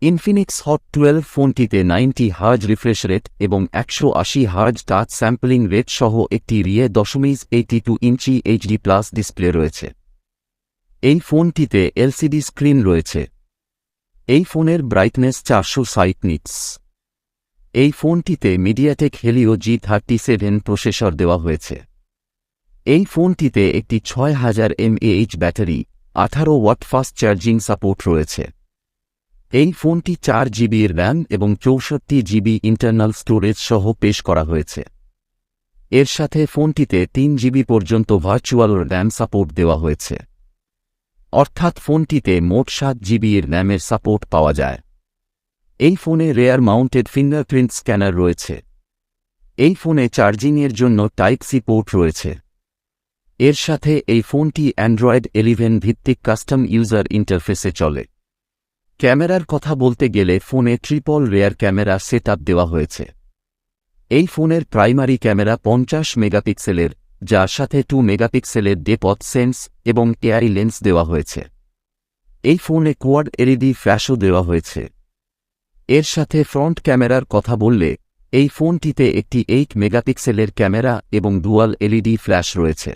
Infinix hot 12 ফোনটিতে 90 hertz refresh rate এবং 180 hertz touch sampling rate সহ একটি রিয়ে 82 ইঞ্চি এইচডি প্লাস ডিসপ্লে রয়েছে। এই ফোনটিতে এলসিডি স্ক্রিন রয়েছে। এই ফোনের ব্রাইটনেস 460 নিটস। এই ফোনটিতে মিডিয়াটেক হেলিও G37 প্রসেসর দেওয়া হয়েছে। এই ফোনটিতে একটি 6000 mAh battery, 18 watt fast charging support রয়েছে। এই ফোনটি 4 জিবি র্যাম এবং 64 জিবি ইন্টারনাল স্টোরেজ সহ পেশ করা হয়েছে। এর সাথে ফোনটিতে 3 জিবি পর্যন্ত ভার্চুয়াল র্যাম সাপোর্ট দেওয়া হয়েছে, অর্থাৎ ফোনটিতে মোট 7 জিবি র্যামের সাপোর্ট পাওয়া যায়। এই ফোনে রেয়ার মাউন্টেড ফিঙ্গারপ্রিন্ট স্ক্যানার রয়েছে। এই ফোনে চার্জিংয়ের জন্য টাইপ সি পোর্ট রয়েছে। এর সাথে এই ফোনটি অ্যান্ড্রয়েড 11 ভিত্তিক কাস্টম ইউজার ইন্টারফেসে চলে। ক্যামেরার কথা বলতে গেলে ফোনে ট্রিপল রেয়ার ক্যামেরা সেটআপ দেওয়া হয়েছে। এই ফোনের প্রাইমারি ক্যামেরা 50 মেগাপিক্সেলের, যার সাথে 2 মেগাপিক্সেলের ডেপথ সেন্স এবং এআই লেন্স দেওয়া হয়েছে। এই ফোনে কোয়াড এলইডি ফ্ল্যাশও দেওয়া হয়েছে। এর সাথে ফ্রন্ট ক্যামেরার কথা বললে এই ফোনটিতে একটি 8 মেগাপিক্সেলের ক্যামেরা এবং ডুয়াল এলইডি ফ্ল্যাশ রয়েছে।